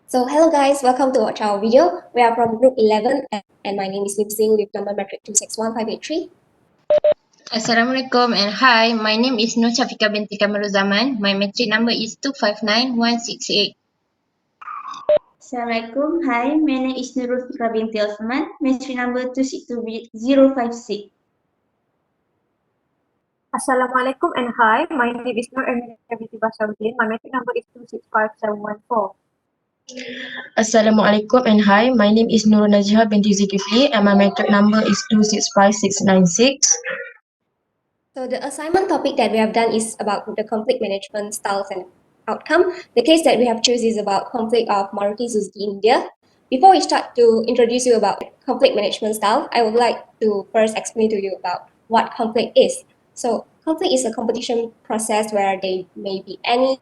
So hello guys, welcome to watch our video. We are from group 11 and my name is Lip Sing with number metric 261583. Assalamualaikum and hi, my name is Nur Syafika binti Kamaruzaman. My metric number is 259168. Assalamualaikum. Hi, my name is Nurul Fikra binti Osman. Metric number 262056. Assalamualaikum and hi, my name is Nur Aminah binti Basharuddin. My metric number is 265714. Assalamualaikum and hi, my name is Nurul Najiha binti Zulkifli and my metric number is 265696. So the assignment topic that we have done is about the conflict management styles and outcome. The case that we have chosen is about conflict of Maruti Suzuki India. Before we start to introduce you about conflict management style, I would like to first explain to you about what conflict is. So conflict is a competition process where there may be any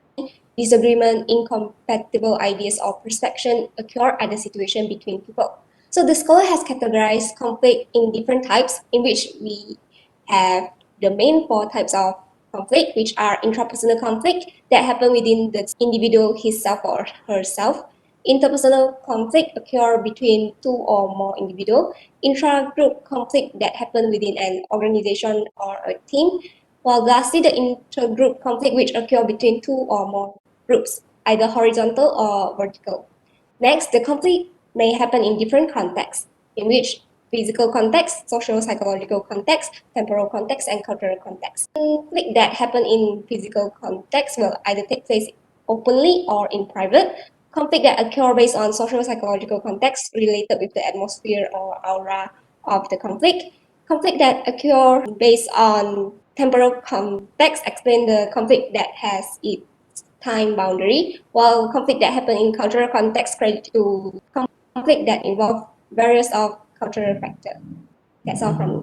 disagreement, incompatible ideas or perception occur at the situation between people. So the scholar has categorized conflict in different types in which we have the main four types of conflict, which are intrapersonal conflict that happen within the individual himself or herself. Interpersonal conflict occur between two or more individuals. Intra-group conflict that happen within an organization or a team. While lastly, the intergroup conflict which occur between two or more groups, either horizontal or vertical. Next, the conflict may happen in different contexts, in which physical context, social psychological context, temporal context, and cultural context. Conflict that happen in physical context will either take place openly or in private. Conflict that occur based on social psychological context related with the atmosphere or aura of the conflict. Conflict that occur based on temporal context explain the conflict that has its time boundary, while conflict that happen in cultural context credit to conflict that involve various of cultural factor. That's all from me.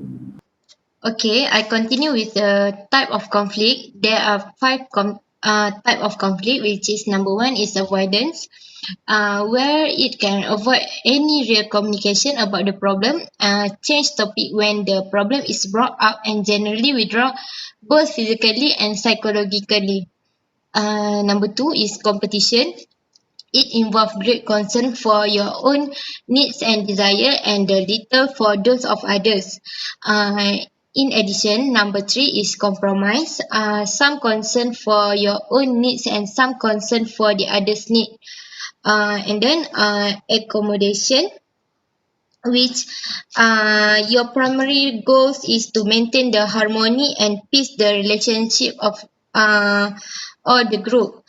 Okay, I continue with the type of conflict. There are five type of conflict, which is number one is avoidance, where it can avoid any real communication about the problem, change topic when the problem is brought up, and generally withdraw both physically and psychologically. Number two is competition. It involves great concern for your own needs and desire and the little for those of others. In addition, number three is compromise. Some concern for your own needs and some concern for the others' need. And then accommodation, which your primary goals is to maintain the harmony and peace the relationship of or the group,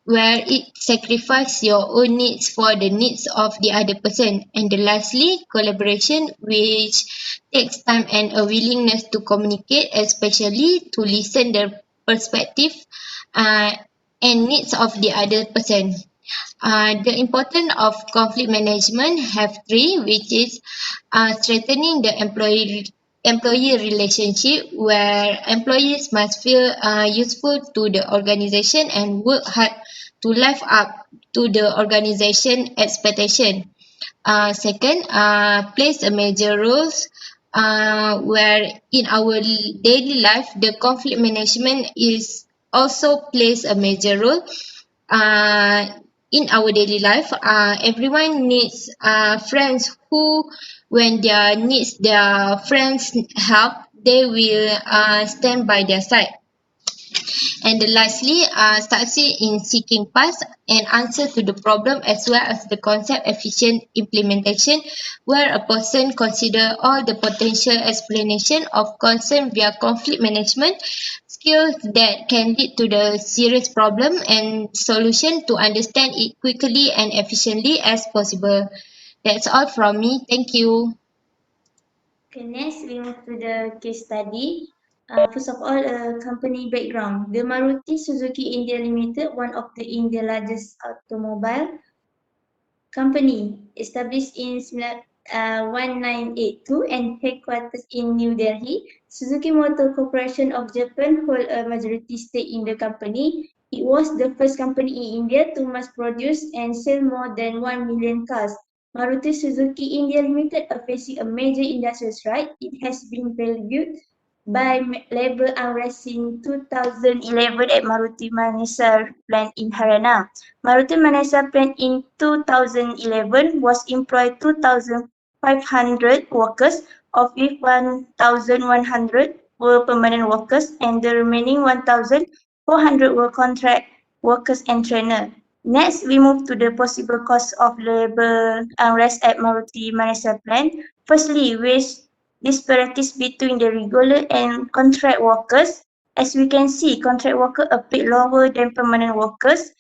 where it sacrifices your own needs for the needs of the other person. And then lastly, collaboration, which takes time and a willingness to communicate, especially to listen the perspective uh, and needs of the other person. The importance of conflict management have three, which is strengthening the employee relationship, where employees must feel useful to the organization and work hard to live up to the organization expectation. Second, plays a major role where in our daily life the conflict management is also plays a major role uh, in our daily life. Everyone needs friends who, when their needs their friends help, they will stand by their side. And lastly, succeed in seeking paths and answer to the problem, as well as the concept efficient implementation, where a person consider all the potential explanation of concern via conflict management skills that can lead to the serious problem and solution to understand it quickly and efficiently as possible. That's all from me. Thank you. Okay, next we move to the case study. First of all, company background. The Maruti Suzuki India Limited, one of the India's largest automobile company, established in 1982 and headquarters in New Delhi. Suzuki Motor Corporation of Japan hold a majority stake in the company. It was the first company in India to mass produce and sell more than 1 million cars. Maruti Suzuki India Limited are facing a major industrial strike. It has been valued by labor unrest in 2011 at Maruti Manesar plant in Haryana. Maruti Manesar plant in 2011 was employed 2,500 workers, of which 1,100 were permanent workers and the remaining 1,400 were contract workers and trainers. Next, we move to the possible cause of labor unrest at Maruti Manesar plant. Firstly, wage disparities between the regular and contract workers. As we can see, contract workers are paid lower than permanent workers.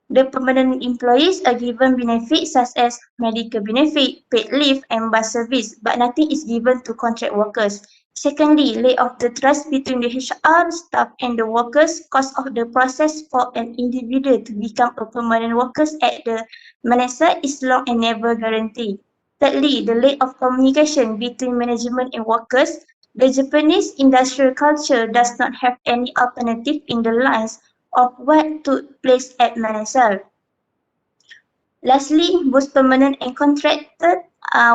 The permanent employees are given benefits such as medical benefit, paid leave, and bus service, but nothing is given to contract workers. Secondly, lack of the trust between the HR staff and the workers cause of the process for an individual to become a permanent worker at the Manasa is long and never guaranteed. Thirdly, the lack of communication between management and workers. The Japanese industrial culture does not have any alternative in the lines of what took place at Manasal. Lastly, both permanent and contracted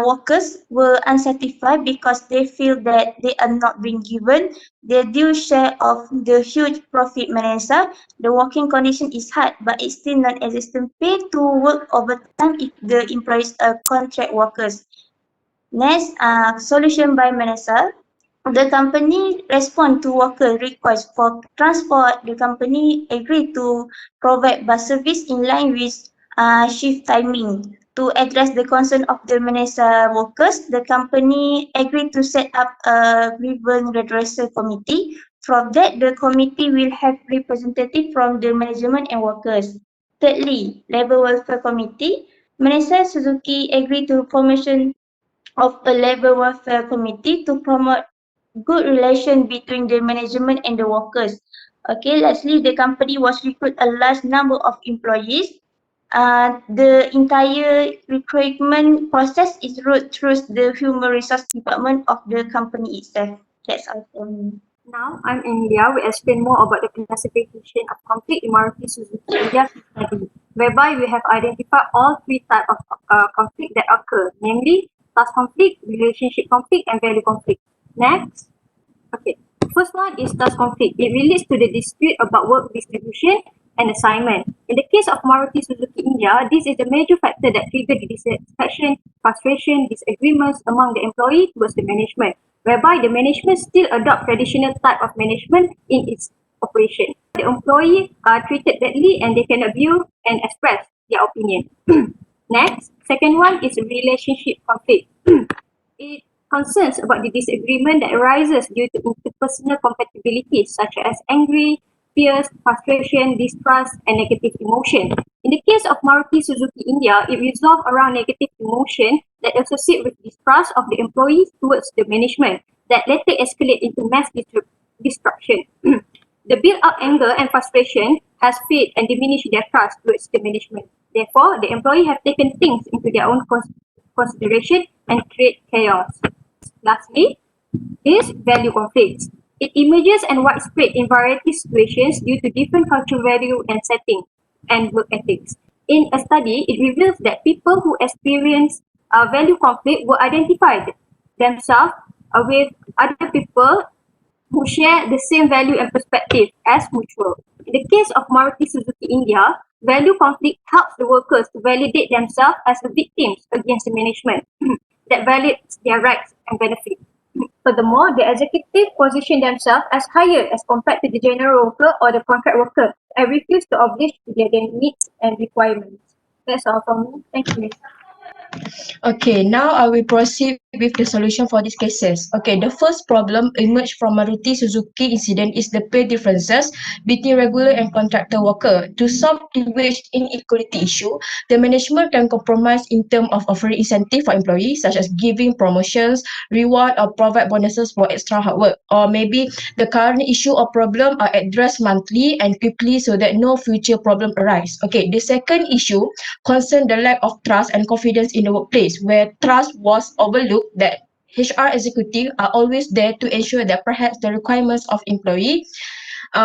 workers were unsatisfied because they feel that they are not being given their due share of the huge profit Manasa. The working condition is hard, but it's still non-existent pay to work overtime if the employees are contract workers. Next, solution by Manasa. The company respond to worker request for transport. The company agreed to provide bus service in line with shift timing. To address the concern of the Manasa workers, the company agreed to set up a grievance redressal committee. From that, the committee will have representatives from the management and workers. Thirdly, Labour Welfare Committee. Manasa Suzuki agreed to formation of a Labour Welfare Committee to promote good relation between the management and the workers. Okay, lastly, the company was recruit a large number of employees. The entire recruitment process is run through the human resource department of the company itself. That's all for me. Now, I'm Emilia. We explain more about the classification of conflict in Maruti Suzuki India study, whereby we have identified all three types of conflict that occur, namely task conflict, relationship conflict, and value conflict. Next. Okay. First one is task conflict. It relates to the dispute about work distribution and assignment. In the case of Maruti Suzuki India, this is the major factor that triggered the dissatisfaction, frustration, disagreements among the employee towards the management, whereby the management still adopt traditional type of management in its operation. The employee are treated badly and they cannot view and express their opinion. Next, second one is relationship conflict. It concerns about the disagreement that arises due to interpersonal compatibilities such as angry, fears, frustration, distrust, and negative emotion. In the case of Maruti Suzuki India, it resolves around negative emotion that associate with distrust of the employees towards the management that later escalate into mass destruction. The built-up anger and frustration has fed and diminished their trust towards the management. Therefore, the employee have taken things into their own consideration and create chaos. Lastly, is value conflicts. It emerges and widespread in variety situations due to different cultural value and setting and work ethics. In a study, it reveals that people who experience value conflict will identify themselves with other people who share the same value and perspective as mutual. In the case of Maruti Suzuki India, value conflict helps the workers to validate themselves as the victims against the management that validates their rights and benefits. Furthermore, the executive position themselves as higher as compared to the general worker or the contract worker and refuse to oblige to their needs and requirements. That's all from me. Thank you. Okay, now I will proceed with the solution for these cases. Okay, the first problem emerged from Maruti Suzuki incident is the pay differences between regular and contractor worker. To solve the wage inequality issue, the management can compromise in terms of offering incentive for employees, such as giving promotions, reward, or provide bonuses for extra hard work. Or maybe the current issue or problem are addressed monthly and quickly so that no future problem arise. Okay, the second issue concern the lack of trust and confidence in the workplace, where trust was overlooked that HR executives are always there to ensure that perhaps the requirements of employee,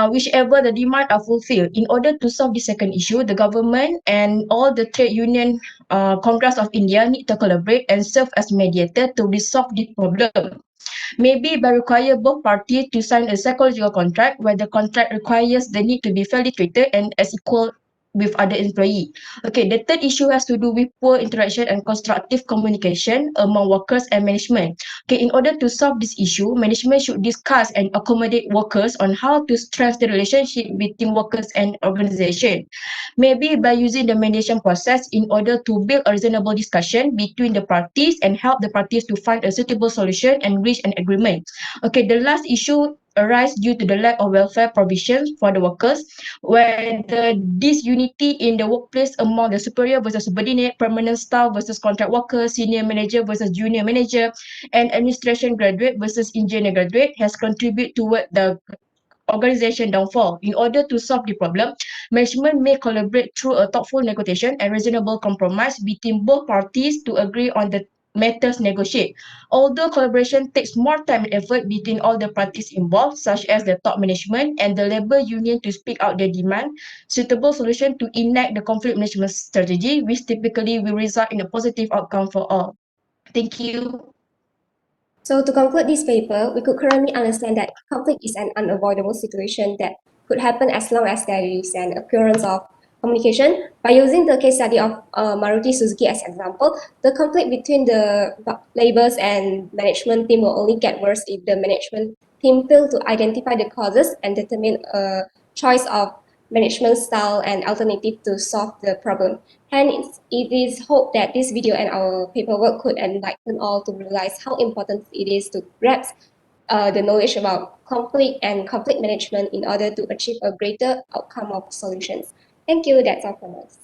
whichever the demand are fulfilled. In order to solve the second issue, the government and all the trade union Congress of India need to collaborate and serve as mediator to resolve the problem. Maybe by require both parties to sign a psychological contract where the contract requires the need to be fairly treated and as equal with other employee. Okay, the third issue has to do with poor interaction and constructive communication among workers and management. Okay, in order to solve this issue, management should discuss and accommodate workers on how to strengthen the relationship between workers and organization. Maybe by using the mediation process in order to build a reasonable discussion between the parties and help the parties to find a suitable solution and reach an agreement. Okay, the last issue arise due to the lack of welfare provisions for the workers, where the disunity in the workplace among the superior versus subordinate, permanent staff versus contract workers, senior manager versus junior manager, and administration graduate versus engineer graduate has contributed toward the organization downfall. In order to solve the problem, management may collaborate through a thoughtful negotiation and reasonable compromise between both parties to agree on the matters negotiated. Although collaboration takes more time and effort between all the parties involved, such as the top management and the labor union to speak out their demand, suitable solution to enact the conflict management strategy, which typically will result in a positive outcome for all. Thank you. So to conclude this paper, we could currently understand that conflict is an unavoidable situation that could happen as long as there is an occurrence of communication. By using the case study of Maruti Suzuki as example, the conflict between the laborers and management team will only get worse if the management team fail to identify the causes and determine a choice of management style and alternative to solve the problem. Hence, it is hoped that this video and our paperwork could enlighten all to realize how important it is to grasp the knowledge about conflict and conflict management in order to achieve a greater outcome of solutions. Thank you. That's all from us.